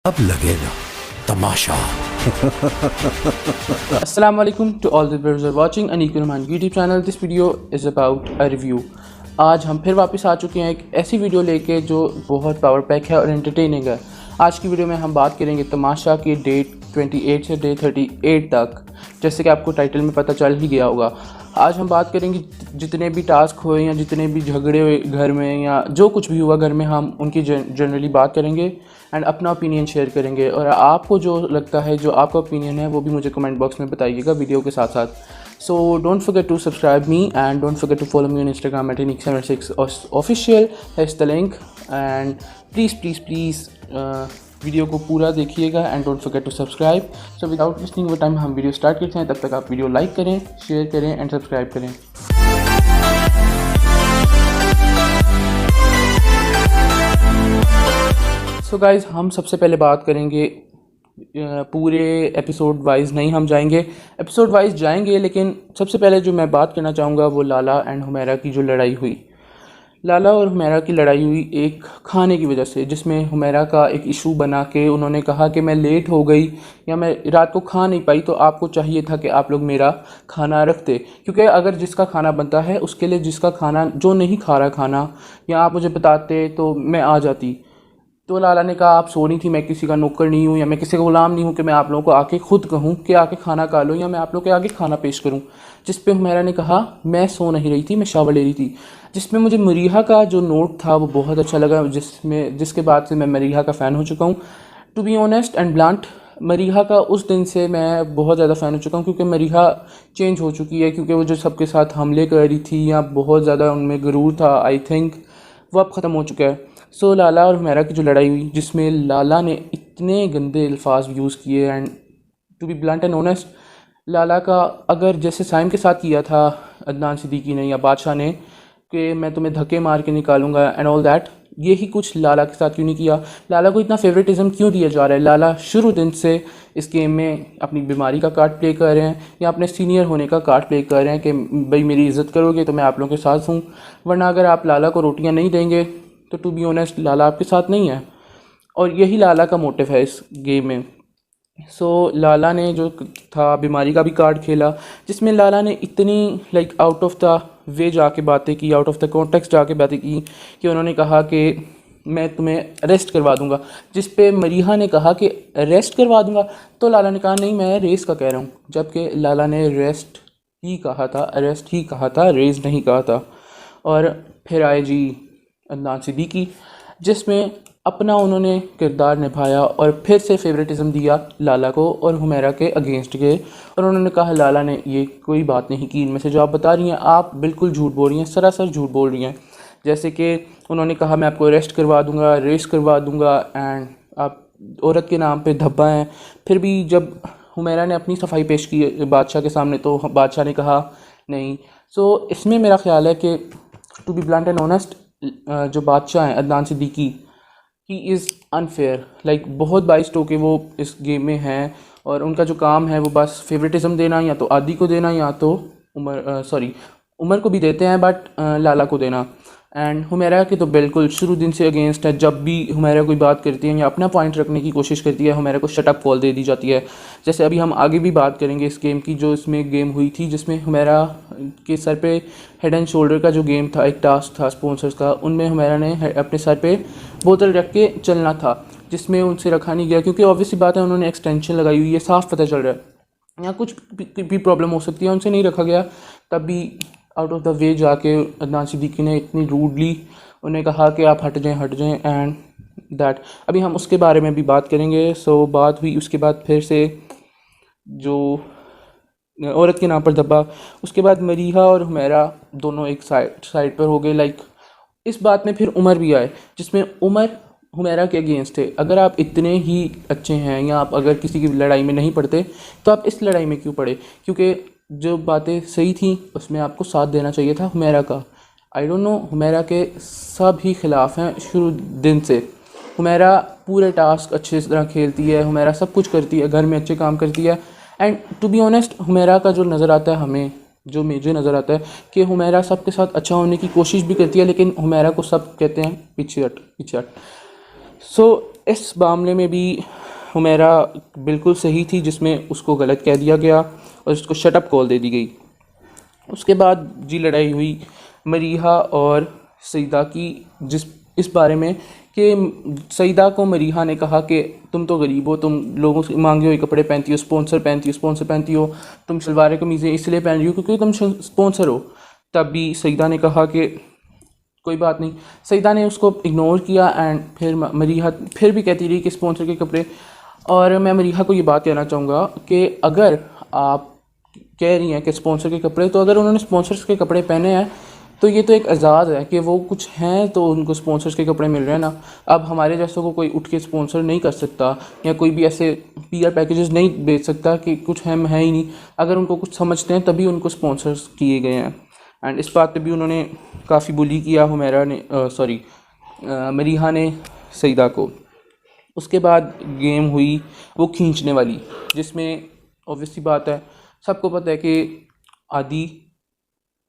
अब लगेगा तमाशा। Assalamualaikum to all the viewers who are watching Aneek Rahman YouTube channel. This video is about a review. आज हम फिर वापस आ चुके हैं एक ऐसी वीडियो लेके जो बहुत पावर पैक है और एंटरटेनिंग है। आज की वीडियो में हम बात करेंगे तमाशा की डे 28 से डे 38 तक, जैसे कि आपको टाइटल में पता चल ही गया होगा। आज हम बात करेंगे जितने भी टास्क हुए या जितने भी झगड़े हुए घर में या जो कुछ भी हुआ घर में, हम उनकी जनरली बात करेंगे एंड अपना ओपिनियन शेयर करेंगे। और आपको जो लगता है, जो आपका ओपिनियन है, वो भी मुझे कमेंट बॉक्स में बताइएगा वीडियो के साथ साथ। So don't forget to subscribe me and don't forget to follow me on Instagram at Aneek76 official. Here's the link and please video को पूरा देखिएगा and don't forget to subscribe. So without wasting your time हम video start करते हैं। तब तक आप video like करें, शेयर करें एंड सब्सक्राइब करें। सो गाइज़, हम सबसे पहले बात करेंगे पूरे एपिसोड वाइज नहीं, हम जाएंगे एपिसोड वाइज जाएंगे, लेकिन सबसे पहले जो मैं बात करना चाहूँगा वो लाला एंड हुमैरा की जो लड़ाई हुई। लाला और हुमैरा की लड़ाई हुई एक खाने की वजह से, जिसमें हुमैरा का एक इशू बना के उन्होंने कहा कि मैं लेट हो गई या मैं रात को खा नहीं पाई, तो आपको चाहिए था कि आप लोग मेरा खाना रखते, क्योंकि अगर जिसका खाना बनता है उसके लिए जिसका खाना जो नहीं खा रहा खाना, या आप मुझे बताते तो मैं आ जाती। तो लाला ने कहा आप सो रही थी, मैं किसी का नौकर नहीं हूँ या मैं किसी का गुलाम नहीं हूँ कि मैं आप लोगों को आके खुद कहूँ कि आके खाना खा लो या मैं आप लोगों के आगे खाना पेश करूँ। जिस पे हुमैरा ने कहा मैं सो नहीं रही थी, मैं शावर ले रही थी। जिसमें मुझे मरीहा का जो नोट था वो बहुत अच्छा लगा, जिसके बाद से मैं मरीहा का फ़ैन हो चुका हूँ। To be honest and blunt, Mariha का उस दिन से मैं बहुत ज़्यादा फ़ैन हो चुका हूँ, क्योंकि मरीहा चेंज हो चुकी है। क्योंकि वो जो सबके साथ हमले कर रही थी या बहुत ज़्यादा उनमें गुरूर था, आई थिंक वो अब ख़त्म हो चुका है। सो लाला और हुमैरा की जो लड़ाई हुई, जिसमें लाला ने इतने गंदे अल्फाज यूज़ किए and to be blunt and honest, Lala का अगर जैसे साइम के साथ किया था अदनान सिद्दीकी ने या बादशाह ने कि मैं तुम्हें धक्के मार के निकालूंगा एंड ऑल दैट, यही कुछ लाला के साथ क्यों नहीं किया? लाला को इतना फेवरेटिज्म क्यों दिया जा रहा है? लाला शुरू दिन से इस गेम में अपनी बीमारी का कार्ड प्ले कर रहे हैं या अपने सीनियर होने का कार्ड प्ले कर रहे हैं कि भाई मेरी इज़्ज़त करोगे तो मैं आप लोगों के साथ हूँ, वरना अगर आप लाला को रोटियाँ नहीं देंगे तो टू बी ऑनेस्ट लाला आपके साथ नहीं है। और यही लाला का मोटिव है इस गेम में। सो लाला ने जो था बीमारी का भी कार्ड खेला, जिसमें लाला ने इतनी आउट ऑफ द वे जाके बातें की, आउट ऑफ द कॉन्टेक्स्ट जाके बातें की कि उन्होंने कहा कि मैं तुम्हें अरेस्ट करवा दूंगा। जिस पे मरीहा ने कहा कि अरेस्ट करवा दूंगा, तो लाला ने कहा नहीं मैं रेस का कह रहा हूँ, जबकि लाला ने अरेस्ट ही कहा था, अरेस्ट ही कहा था, रेस नहीं कहा था। और फिर आए जी अदनान सिद्दीकी, जिसमें अपना उन्होंने किरदार निभाया और फिर से फेवरेटिज्म दिया लाला को और हुमैरा के अगेंस्ट गए। और उन्होंने कहा लाला ने ये कोई बात नहीं की, इनमें से जो आप बता रही हैं आप बिल्कुल झूठ बोल रही हैं, सरासर झूठ बोल रही हैं। जैसे कि उन्होंने कहा मैं आपको अरेस्ट करवा दूंगा, रेस करवा दूंगा एंड आप औरत के नाम पे धब्बा हैं। फिर भी जब हुमैरा ने अपनी सफाई पेश की बादशाह के सामने, तो बादशाह ने कहा नहीं। सो इसमें मेरा ख्याल है कि to be blunt and honest, जो बादशाह हैं Adnan Siddiqui, he is unfair. बहुत बाइस्ड होके वो इस गेम में हैं और उनका जो काम है वो बस फेवरेटिज्म देना, या तो आदि को देना या तो उमर को भी देते हैं, बट लाला को देना। एंड हुमैरा के तो बिल्कुल शुरू दिन से अगेंस्ट है। जब भी हुमैरा कोई बात करती है या अपना पॉइंट रखने की कोशिश करती है, हुमैरा को शट अप कॉल दे दी जाती है। जैसे अभी हम आगे भी बात करेंगे इस गेम की, जो इसमें गेम हुई थी जिसमें हुमैरा के सर पे हेड एंड शोल्डर का जो गेम था, एक टास्क था स्पॉन्सर्स का, उनमें हुमैरा ने अपने सर पे बोतल रख के चलना था, जिसमें उनसे रखा नहीं गया, क्योंकि ऑब्वियसली बात है उन्होंने एक्सटेंशन लगाई हुई है, साफ़ पता चल रहा है या कुछ भी प्रॉब्लम हो सकती है, उनसे नहीं रखा गया। तब भी आउट ऑफ द वे जाके अदनान सिद्दीकी ने इतनी रूडली उन्हें कहा कि आप हट जाएं एंड दैट। अभी हम उसके बारे में भी बात करेंगे। सो बात हुई उसके बाद फिर से जो औरत के नाम पर धब्बा, उसके बाद मरीहा और हुमैरा दोनों एक साइड पर हो गए। इस बात में फिर उमर भी आए, जिसमें उमर हुमैरा के अगेंस्ट थे। अगर आप इतने ही अच्छे हैं या आप अगर किसी की लड़ाई में नहीं पड़ते तो आप इस लड़ाई में क्यों पड़े? क्योंकि जो बातें सही थी उसमें आपको साथ देना चाहिए था हुमैरा का। आई डोंट नो, हुमैरा के सब ही ख़िलाफ़ हैं शुरू दिन से। हुमैरा पूरे टास्क अच्छे तरह खेलती है, हुमैरा सब कुछ करती है, घर में अच्छे काम करती है। And to be honest, Humaira का जो नज़र आता है हमें, जो मुझे नज़र आता है कि हुमैरा सबके साथ अच्छा होने की कोशिश भी करती है, लेकिन हुमैरा को सब कहते हैं पीछे हट। सो इस मामले में भी हुमैरा बिल्कुल सही थी, जिसमें उसको गलत कह दिया गया और उसको शटअप कॉल दे दी गई। उसके बाद जी लड़ाई हुई मरीहा और सईदा की, जिस इस बारे में कि सईदा को मरीहा ने कहा कि तुम तो गरीब हो, तुम लोगों से मांगे हुए कपड़े पहनती हो, स्पॉन्सर पहनती हो, तुम शलवारें कमीज़ें इसलिए पहन रही हो क्योंकि तुम स्पॉन्सर हो। तब भी सईदा ने कहा कि कोई बात नहीं। सईदा ने उसको इग्नोर किया एंड फिर मरीहा फिर भी कहती रही कि स्पॉन्सर के कपड़े। और मैं मरीहा को ये बात कहना चाहूँगा कि अगर आप कह रही हैं कि स्पॉन्सर के कपड़े, तो अगर उन्होंने स्पॉन्सर्स के कपड़े पहने हैं तो ये तो एक एजाज़ है कि वो कुछ हैं तो उनको स्पॉन्सर्स के कपड़े मिल रहे हैं ना। अब हमारे जैसों को कोई उठ के स्पॉन्सर नहीं कर सकता या कोई भी ऐसे पीआर पैकेजेस नहीं बेच सकता कि कुछ है ही नहीं। अगर उनको कुछ समझते हैं तभी उनको स्पॉन्सर्स किए गए हैं। एंड इस बात पे भी उन्होंने काफ़ी बुली किया हुमैरा ने, मरीहा ने सईदा को। उसके बाद गेम हुई वो खींचने वाली, जिसमें ऑब्वियसली बात है, सबको पता है कि आदि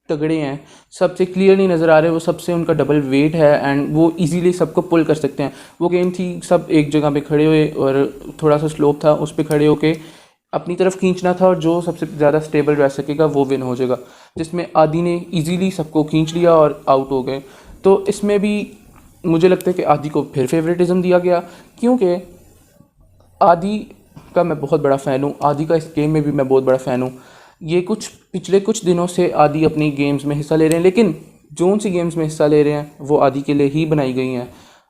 तगड़े हैं, सबसे क्लियर नहीं नज़र आ रहे, वो सबसे उनका डबल वेट है एंड वो इजीली सबको पुल कर सकते हैं। वो गेम थी सब एक जगह पे खड़े हुए और थोड़ा सा स्लोप था, उस पे खड़े होके अपनी तरफ खींचना था और जो सबसे ज़्यादा स्टेबल रह सकेगा वो विन हो जाएगा, जिसमें आदि ने इजीली सबको खींच लिया और आउट हो गए। तो इसमें भी मुझे लगता है कि आदि को फिर फेवरेटिज़म दिया गया, क्योंकि आदि का मैं बहुत बड़ा फ़ैन हूँ, आदि का इस गेम में भी मैं बहुत बड़ा फ़ैन हूँ। ये पिछले कुछ दिनों से आदि अपनी गेम्स में हिस्सा ले रहे हैं, लेकिन जोन सी गेम्स में हिस्सा ले रहे हैं वो आदि के लिए ही बनाई गई हैं।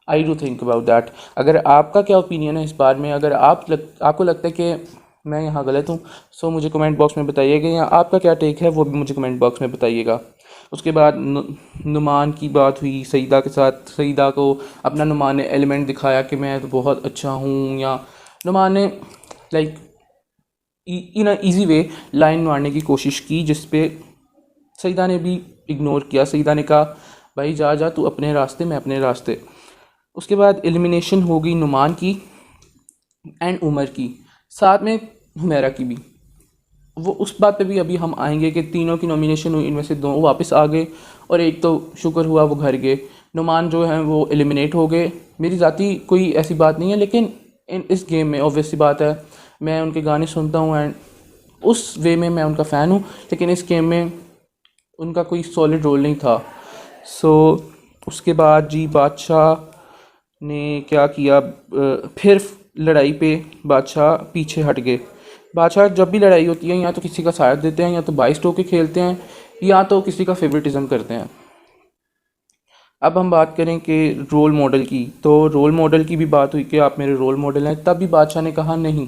I do think about that. अगर आपका क्या ओपिनियन है इस बारे में, अगर आपको लगता है कि मैं यहाँ गलत हूँ, सो मुझे कमेंट बॉक्स में बताइएगा, या आपका क्या टेक है वो भी मुझे कमेंट बॉक्स में बताइएगा। उसके बाद नुमान की बात हुई सईदा के साथ। सईदा को अपना नुमान ने एलिमेंट दिखाया कि मैं तो बहुत अच्छा हूँ, या नुमान ने like in a easy way line मारने की कोशिश की, जिस पे सईदा ने भी इग्नोर किया। सईदा ने कहा भाई जा जा तू अपने रास्ते, मैं अपने रास्ते। उसके बाद एलिमिनेशन हो गई नुमान की एंड उमर की, साथ में हुमैरा की भी। वो उस बात पे भी अभी हम आएंगे कि तीनों की नॉमिनेशन हुई, इनमें से दो वापस आ गए और एक तो शुक्र हुआ वो घर गए। नुमान जो हैं वो एलिमिनेट हो गए। मेरी ज़ाती कोई ऐसी बात नहीं है, लेकिन इस गेम में ऑब्वियसली बात है मैं उनके गाने सुनता हूँ एंड उस वे में मैं उनका फ़ैन हूँ, लेकिन इस गेम में उनका कोई सॉलिड रोल नहीं था। सो उसके बाद जी बादशाह ने क्या किया, फिर लड़ाई पे बादशाह पीछे हट गए। बादशाह जब भी लड़ाई होती है या तो किसी का साथ देते हैं, या तो बाइस टोके खेलते हैं, या तो किसी का फेवरेटिज़म करते हैं। अब हम बात करें कि रोल मॉडल की, तो रोल मॉडल की भी बात हुई कि आप मेरे रोल मॉडल हैं। तब भी बादशाह ने कहा नहीं,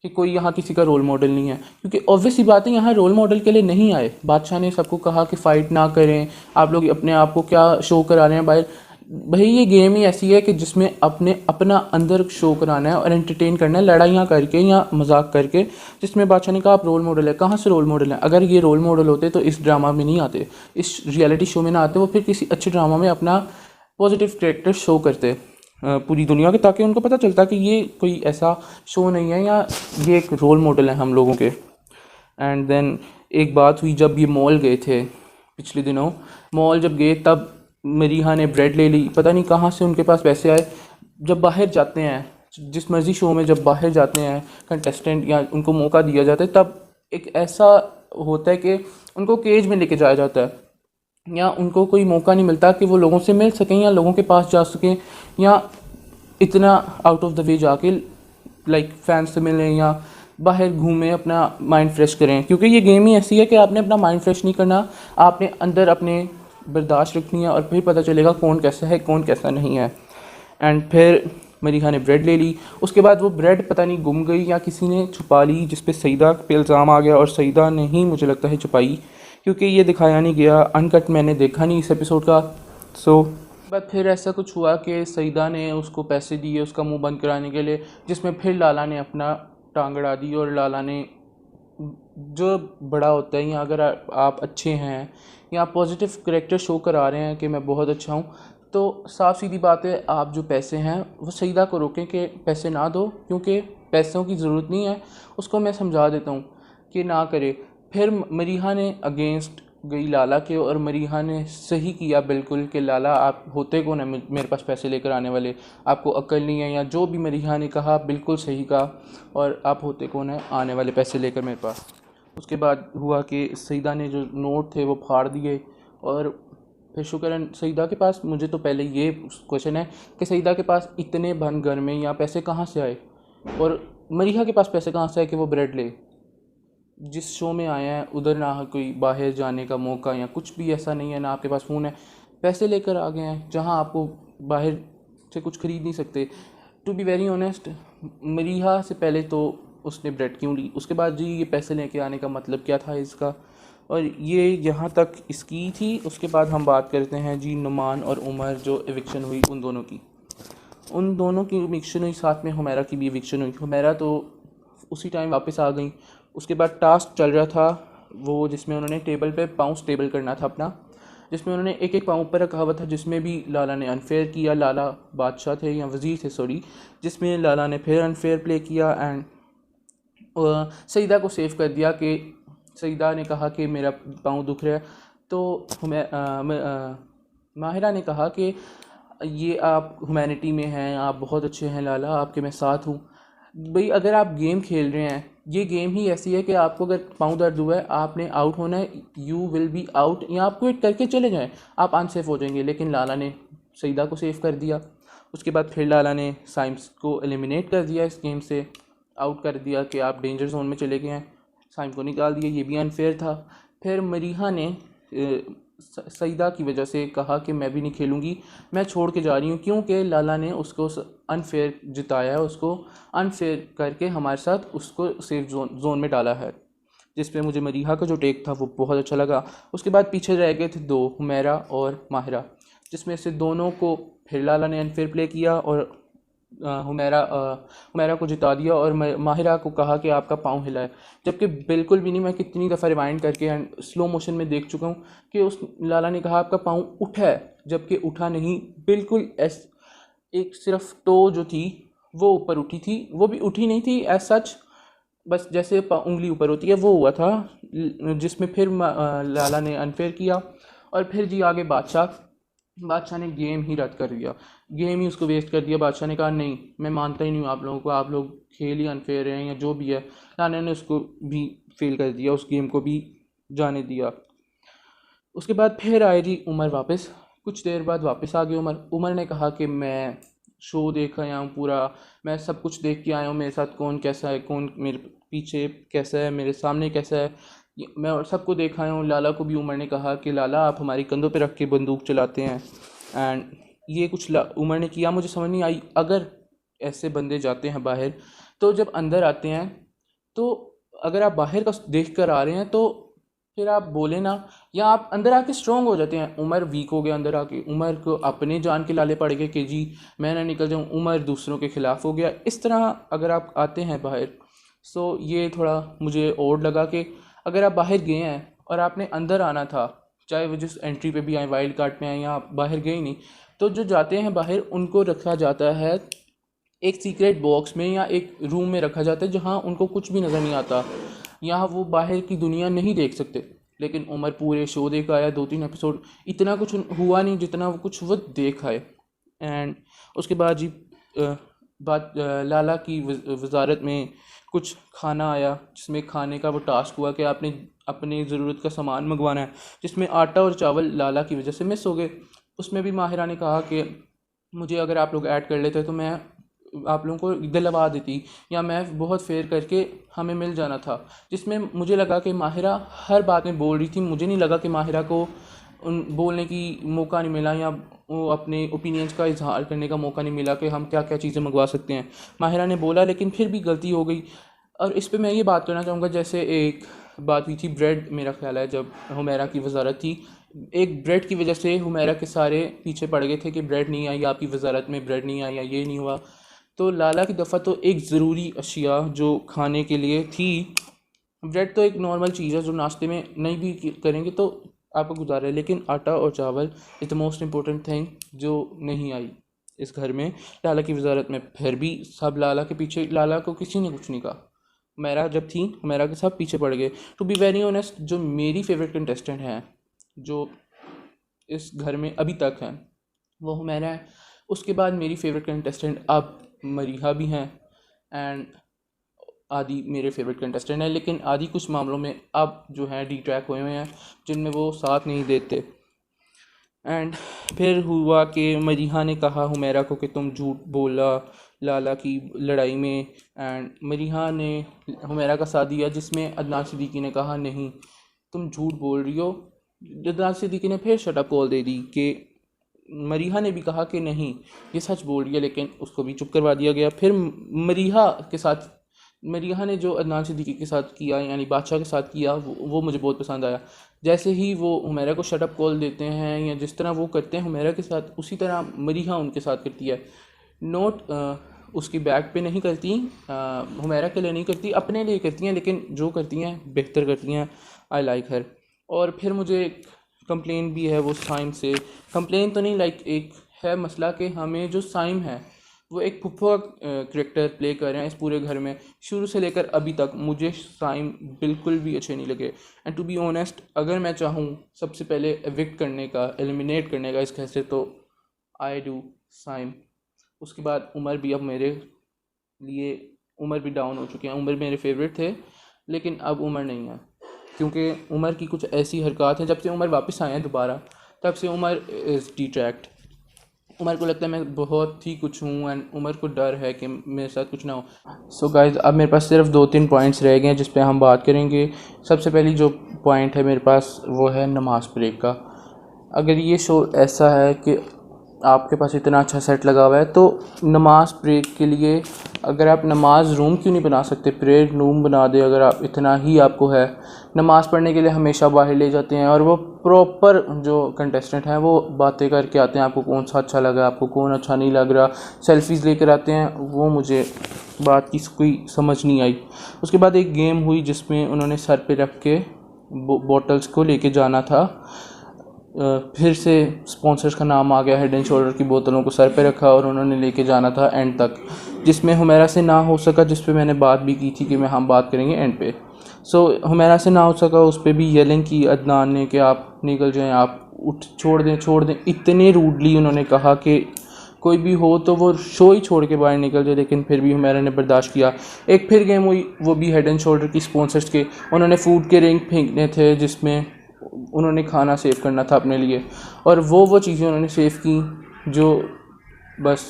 कि कोई यहाँ किसी का रोल मॉडल नहीं है, क्योंकि ऑब्वियसली बात है यहाँ रोल मॉडल के लिए नहीं आए। बादशाह ने सबको कहा कि फ़ाइट ना करें, आप लोग अपने आप को क्या शो करा रहे हैं बाहर। भाई ये गेम ही ऐसी है कि जिसमें अपना अंदर शो कराना है और एंटरटेन करना है, लड़ाइयाँ करके या मजाक करके। जिसमें बादशाह ने कहा आप रोल मॉडल है, कहाँ से रोल मॉडल है? अगर ये रोल मॉडल होते तो इस ड्रामा में नहीं आते, इस रियलिटी शो में ना आते, वो फिर किसी अच्छे ड्रामा में अपना पॉजिटिव कैरेक्टर शो करते पूरी दुनिया के, ताकि उनको पता चलता कि ये कोई ऐसा शो नहीं है, या ये एक रोल मॉडल है हम लोगों के। एंड देन एक बात हुई, जब ये मॉल गए थे पिछले दिनों, मॉल जब गए तब मरीहा ने ब्रेड ले ली, पता नहीं कहाँ से उनके पास पैसे आए। जब बाहर जाते हैं, जिस मर्जी शो में जब बाहर जाते हैं कंटेस्टेंट या उनको मौका दिया जाता है, तब एक ऐसा होता है कि उनको केज में लेके जाया जाता है, या उनको कोई मौका नहीं मिलता कि वो लोगों से मिल सकें या लोगों के पास जा सकें, या इतना आउट ऑफ द वे जाके लाइक फैंस से मिलें या बाहर घूमें, अपना माइंड फ्रेश करें। क्योंकि ये गेम ही ऐसी है कि आपने अपना माइंड फ्रेश नहीं करना, आपने अंदर अपने बर्दाश्त रखनी है और फिर पता चलेगा कौन कैसा है कौन कैसा नहीं है। एंड फिर मरीहा ने ब्रेड ले ली। उसके बाद वो ब्रेड पता नहीं गुम गई या किसी ने छुपा ली, जिस पे सईदा पे इल्ज़ाम आ गया, और सईदा ने ही मुझे लगता है छुपाई, क्योंकि ये दिखाया नहीं गया, अनकट मैंने देखा नहीं इस एपिसोड का। सो बट फिर ऐसा कुछ हुआ कि सईदा ने उसको पैसे दिए उसका मुंह बंद कराने के लिए, जिसमें फिर लाला ने अपना टांग अड़ा दी। और लाला ने, जो बड़ा होता है, या अगर आप अच्छे हैं या आप पॉजिटिव करेक्टर शो करा रहे हैं कि मैं बहुत अच्छा हूँ, तो साफ़ सीधी बात है आप जो पैसे हैं वो सईदा को रोकें कि पैसे ना दो, क्योंकि पैसों की ज़रूरत नहीं है। उसको मैं समझा देता हूँ कि ना करे। फिर मरीहा ने अगेंस्ट गई लाला के, और मरीहा ने सही किया बिल्कुल कि लाला आप होते कौन है मेरे पास पैसे लेकर आने वाले, आपको अक्ल नहीं है, या जो भी मरीहा ने कहा बिल्कुल सही कहा, और आप होते कौन है आने वाले पैसे लेकर मेरे पास। उसके बाद हुआ कि सईदा ने जो नोट थे वो फाड़ दिए, और फिर शुक्र सईदा के पास, मुझे तो पहले ये क्वेश्चन है कि सईदा के पास इतने भन घर में या पैसे कहाँ से आए, और मरीहा के पास पैसे कहाँ से आए कि वो ब्रेड ले। जिस शो में आए हैं उधर ना कोई बाहर जाने का मौका या कुछ भी ऐसा नहीं है, ना आपके पास फ़ोन है, पैसे लेकर आ गए हैं जहाँ आपको बाहर से कुछ ख़रीद नहीं सकते। टू बी वेरी ऑनेस्ट, मरीहा से पहले तो उसने ब्रेड क्यों ली, उसके बाद जी ये पैसे लेके आने का मतलब क्या था इसका, और ये यहाँ तक इसकी थी। उसके बाद हम बात करते हैं जी नुमान और उमर, जो एविक्शन हुई उन दोनों की एविक्शन हुई, साथ में हुमैरा की भी एविक्शन हुई। हुमैरा तो उसी टाइम वापस आ गई। उसके बाद टास्क चल रहा था वो, जिसमें उन्होंने टेबल पे पाँव स्टेबल करना था अपना, जिसमें उन्होंने एक एक पाँव ऊपर रखा हुआ था, जिसमें भी लाला ने अनफेयर किया। लाला बादशाह थे या वज़ीर थे सॉरी, जिसमें लाला ने फिर अनफेयर प्ले किया एंड सईदा को सेव कर दिया कि सईदा ने कहा कि मेरा पाँव दुख रहा है, तो माहिरा ने कहा कि ये आप ह्यूमैनिटी में हैं, आप बहुत अच्छे हैं लाला, आपके मैं साथ हूँ। भाई अगर आप गेम खेल रहे हैं, ये गेम ही ऐसी है कि आपको अगर पाँव दर्द हुआ है आपने आउट होना है, यू विल बी आउट, या आप क्विट करके चले जाएं, आप अनसेफ हो जाएंगे। लेकिन लाला ने सईदा को सेव कर दिया। उसके बाद फिर लाला ने साइम्स को एलिमिनेट कर दिया, इस गेम से आउट कर दिया कि आप डेंजर जोन में चले गए हैं, साइम को निकाल दिया, ये भी अनफेयर था। फिर मरीहा ने सईदा की वजह से कहा कि मैं भी नहीं खेलूँगी, मैं छोड़ के जा रही हूँ, क्योंकि लाला ने उसको अनफेयर जिताया है, उसको अनफेयर करके हमारे साथ उसको सेफ जोन में डाला है, जिस पे मुझे मरीहा का जो टेक था वो बहुत अच्छा लगा। उसके बाद पीछे रह गए थे दो, हुमैरा और माहिरा, जिसमें से दोनों को फिर लाला ने अनफेयर प्ले किया और हुमैरा को जिता दिया, और माहिरा को कहा कि आपका पाँव हिला है, जबकि बिल्कुल भी नहीं। मैं कितनी दफ़ा रिवाइंड करके एंड स्लो मोशन में देख चुका हूँ कि उस लाला ने कहा आपका पाँव उठा है, जबकि उठा नहीं, बिल्कुल एक सिर्फ टो जो थी वो ऊपर उठी थी, वो भी उठी नहीं थी एज सच, बस जैसे उंगली ऊपर होती है वो हुआ था, जिसमें फिर लाला ने अनफेयर किया। और फिर जी आगे बादशाह ने गेम ही रद्द कर दिया, गेम ही उसको वेस्ट कर दिया। बादशाह ने कहा नहीं, मैं मानता ही नहीं हूँ आप लोगों को, आप लोग खेल ही अनफेयर हैं या जो भी है। लाला ने उसको भी फेल कर दिया, उस गेम को भी जाने दिया। उसके बाद फिर आए जी उमर वापस, कुछ देर बाद वापस आ गए उमर ने कहा कि मैं शो देख आया हूँ पूरा, मैं सब कुछ देख के आया हूँ, मेरे साथ कौन कैसा है, कौन मेरे पीछे कैसा है, मेरे सामने कैसा है, मैं और सबको देखा हूँ। लाला को भी उमर ने कहा कि लाला आप हमारी कंधों पे रख के बंदूक चलाते हैं, एंड ये कुछ उमर ने किया, मुझे समझ नहीं आई। अगर ऐसे बंदे जाते हैं बाहर, तो जब अंदर आते हैं, तो अगर आप बाहर का देख कर आ रहे हैं तो फिर आप बोले ना, या आप अंदर आके स्ट्रॉन्ग हो जाते हैं। उमर वीक हो गया अंदर आके, उमर को अपने जान के लाले पड़ गए कि जी मैं ना निकल जाऊँ, उमर दूसरों के ख़िलाफ़ हो गया। इस तरह अगर आप आते हैं बाहर, सो ये थोड़ा मुझे और लगा कि अगर आप बाहर गए हैं और आपने अंदर आना था, चाहे वो जिस एंट्री पे भी आए, वाइल्ड कार्ड में आए या आप बाहर गए ही नहीं, तो जो जाते हैं बाहर उनको रखा जाता है एक सीक्रेट बॉक्स में या एक रूम में रखा जाता है, जहाँ उनको कुछ भी नज़र नहीं आता, यहाँ वो बाहर की दुनिया नहीं देख सकते। लेकिन उमर पूरे शो देखा आया, 2-3 एपिसोड, इतना कुछ हुआ नहीं जितना वो कुछ वो देखा है। एंड उसके बाद जी लाला की वजारत में कुछ खाना आया, जिसमें खाने का वो टास्क हुआ कि आपने अपनी ज़रूरत का सामान मंगवाना है, जिसमें आटा और चावल लाला की वजह से मिस हो गए। उसमें भी माहिरा ने कहा कि मुझे अगर आप लोग ऐड कर लेते तो मैं आप लोगों को दिलवा देती, या मैं बहुत फेयर करके हमें मिल जाना था, जिसमें मुझे लगा कि माहिरा हर बात में बोल रही थी। मुझे नहीं लगा कि माहिरा को बोलने की मौका नहीं मिला, या वो अपने ओपिनियंस का इजहार करने का मौका नहीं मिला कि हम क्या क्या चीज़ें मंगवा सकते हैं। माहिरा ने बोला, लेकिन फिर भी गलती हो गई। और इस पे मैं ये बात करना चाहूँगा, जैसे एक बात हुई थी ब्रेड, मेरा ख्याल है जब हुमैरा की वजारत थी, एक ब्रेड की वजह से हुमैरा के सारे पीछे पड़ गए थे कि ब्रेड नहीं आई, आपकी वजारत में ब्रेड नहीं आई, या ये नहीं हुआ। तो लाला की दफ़ा तो एक ज़रूरी अशिया जो खाने के लिए थी, ब्रेड तो एक नॉर्मल चीज़ है जो नाश्ते में नहीं भी करेंगे तो आपको गुजारा है, लेकिन आटा और चावल is the most important thing जो नहीं आई इस घर में लाला की वजारत में। फिर भी सब लाला के पीछे, लाला को किसी ने कुछ नहीं कहा, हुमैरा जब थी हुमैरा के साथ पीछे पड़ गए। टू बी वेरी ऑनेस्ट, जो मेरी फेवरेट कंटेस्टेंट हैं जो इस घर में अभी तक हैं वो हुमैरा है। उसके बाद मेरी फेवरेट कंटेस्टेंट अब मरीहा भी हैं एंड आदि मेरे फेवरेट कंटेस्टेंट हैं, लेकिन आदि कुछ मामलों में अब जो हैं डिट्रैक हुए हुए हैं जिनमें वो साथ नहीं देते। एंड फिर हुआ कि मरीहा ने कहा हुमैरा को कि तुम झूठ बोला लाला की लड़ाई में, एंड मरीहा ने हुमैरा का साथ दिया, जिसमें अदनान सिद्दीकी ने कहा नहीं तुम झूठ बोल रही हो। अदनान सिद्दीकी ने फिर शट अप कॉल दे दी कि मरीहा ने भी कहा कि नहीं ये सच बोल रही है, लेकिन उसको भी चुप करवा दिया गया। फिर मरीहा ने जो अदनान सिद्दीकी के साथ किया यानी बादशाह के साथ किया वो मुझे बहुत पसंद आया। जैसे ही वो हुमैरा को शट अप कॉल देते हैं या जिस तरह वो करते हैं हुमैरा के साथ, उसी तरह मरीहा उनके साथ करती है। नोट उसकी बैक पे नहीं करती, हुमैरा के लिए नहीं करती, अपने लिए करती हैं, लेकिन जो करती हैं बेहतर करती हैं। आई लाइक हर। और फिर मुझे एक कंप्लेन भी है वो साइम से। कंप्लेन तो नहीं, लाइक एक है मसला कि हमें जो साइम है वो एक फुफ्फा करेक्टर प्ले कर रहे हैं इस पूरे घर में। शुरू से लेकर अभी तक मुझे साइम बिल्कुल भी अच्छे नहीं लगे। एंड टू बी ऑनेस्ट, अगर मैं चाहूँ सबसे पहले एविक्ट करने का, एलिमिनेट करने का इस घर से, तो आई डू साइम। उसके बाद उमर भी अब मेरे लिए उमर भी डाउन हो चुके हैं। उमर मेरे फेवरेट थे लेकिन अब उमर नहीं है, क्योंकि उमर की कुछ ऐसी हरकत हैं। जब से उमर वापस आए हैं दोबारा तब से उमर इज़ डिट्रैक्ट। उमर को लगता है मैं बहुत ही कुछ हूँ एंड उमर को डर है कि मेरे साथ कुछ ना हो। सो गाइस, अब मेरे पास सिर्फ 2-3 पॉइंट्स रह गए हैं जिस पे हम बात करेंगे। सबसे पहली जो पॉइंट है मेरे पास वो है नमाज ब्रेक का। अगर ये शो ऐसा है कि आपके पास इतना अच्छा सेट लगा हुआ है तो नमाज ब्रेक के लिए अगर आप नमाज रूम क्यों नहीं बना सकते, प्रेयर रूम बना दे। अगर आप इतना ही आपको है, नमाज पढ़ने के लिए हमेशा बाहर ले जाते हैं और वो प्रॉपर जो कंटेस्टेंट हैं वो बातें करके आते हैं, आपको कौन सा अच्छा लगा, आपको कौन अच्छा नहीं लग रहा, सेल्फीज़ लेकर आते हैं। वो मुझे बात की कोई समझ नहीं आई। उसके बाद एक गेम हुई जिसमें उन्होंने सर पे रख के बॉटल्स को लेके जाना था। फिर से स्पॉन्सर्स का नाम आ गया, हेड एंड शोल्डर की बोतलों को सर पे रखा और उन्होंने लेके जाना था एंड तक, जिसमें हुमैरा से ना हो सका, जिस पे मैंने बात भी की थी कि हम बात करेंगे एंड पे। सो हुमैरा से ना हो सका, उस पर भी येलिंग की अदनान ने कि आप निकल जाएं, आप उठ छोड़ दें। इतने रूडली उन्होंने कहा कि कोई भी हो तो वो शो ही छोड़ के बाहर निकल जाए, लेकिन फिर भी हुमैरा ने बर्दाश्त किया। एक फिर गेम हुई, वो भी हेड एंड शोल्डर की स्पॉन्सर्स के। उन्होंने फूड के रिंग फेंकने थे जिसमें उन्होंने खाना सेव करना था अपने लिए, और वो चीज़ें उन्होंने सेव की जो बस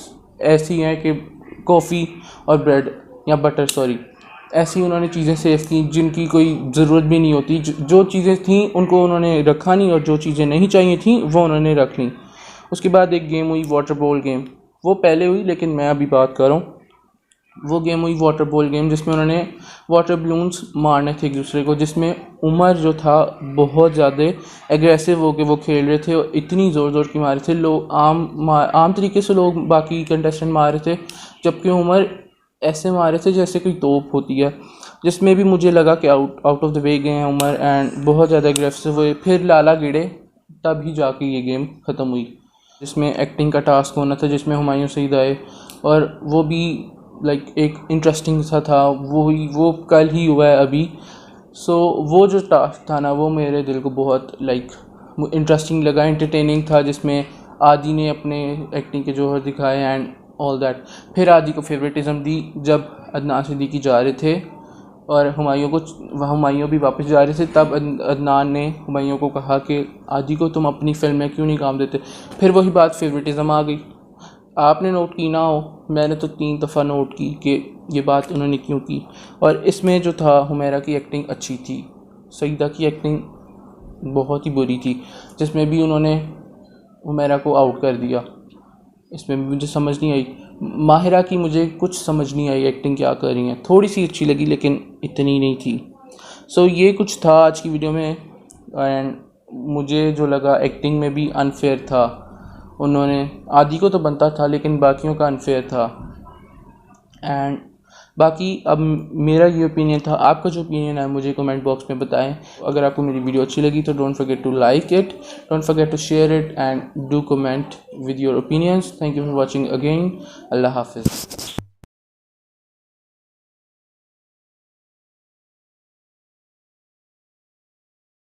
ऐसी हैं कि कॉफ़ी और ब्रेड या बटर, ऐसी उन्होंने चीज़ें सेव की जिनकी कोई ज़रूरत भी नहीं होती। जो चीज़ें थीं उनको उन्होंने रखा नहीं और जो चीज़ें नहीं चाहिए थीं वो उन्होंने रख लीं। उसके बाद एक गेम हुई वाटर बॉल गेम, वो पहले हुई लेकिन मैं अभी बात कर रहा हूँ। वो गेम हुई वाटर बॉल गेम जिसमें उन्होंने वाटर बलून्स मारने थे एक दूसरे को, जिसमें उमर जो था बहुत ज़्यादा एग्रेसिव होकर वो खेल रहे थे और इतनी ज़ोर की मारे थे। लोग आम तरीके से लोग बाकी कंटेस्टेंट मार रहे थे, जबकि उमर ऐसे मारे थे जैसे कोई तोप होती है, जिसमें भी मुझे लगा कि आउट ऑफ द वे गए हैं उमर एंड बहुत ज़्यादा एग्रेसिव हुए। फिर लाला गिरे, तभी जाके ये गेम ख़त्म हुई, जिसमें एक्टिंग का टास्क होना था, जिसमें हुमायूं सईद आए और वो भी लाइक एक इंटरेस्टिंग सा था। वो कल ही हुआ है अभी। सो वो जो टास्क था ना वो मेरे दिल को बहुत इंटरेस्टिंग लगा, एंटरटेनिंग था, जिसमें आदि ने अपने एक्टिंग के जौहर दिखाए एंड ऑल दैट। फिर आदि को फेवरेटिज़म दी जब अदनान सिद्दीकी जा रहे थे और हुमायूं भी वापस जा रहे थे, तब अदनान ने हुमायूं को कहा कि आदि को तुम अपनी फिल्म में क्यों नहीं काम देते। फिर वही बात फेवरेटिज़म आ गई। आपने नोट की ना हो, मैंने तो 3 दफ़ा नोट की कि ये बात उन्होंने क्यों की। और इसमें जो था हुमैरा की एक्टिंग अच्छी थी, सईदा की एक्टिंग बहुत ही बुरी थी, जिसमें भी उन्होंने हुमैरा को आउट कर दिया। इसमें मुझे समझ नहीं आई। माहिरा की मुझे कुछ समझ नहीं आई एक्टिंग क्या कर रही हैं, थोड़ी सी अच्छी लगी लेकिन इतनी नहीं थी। सो ये कुछ था आज की वीडियो में एंड मुझे जो लगा एक्टिंग में भी अनफेयर था। उन्होंने आदि को तो बनता था लेकिन बाकियों का अनफेयर था। एंड बाकी अब मेरा ये ओपिनियन था, आपका जो ओपिनियन है मुझे कमेंट बॉक्स में बताएं। अगर आपको मेरी वीडियो अच्छी लगी तो don't forget to like it, don't forget to share it and do comment with your opinions. Thank you for watching again. अल्लाह हाफिज़।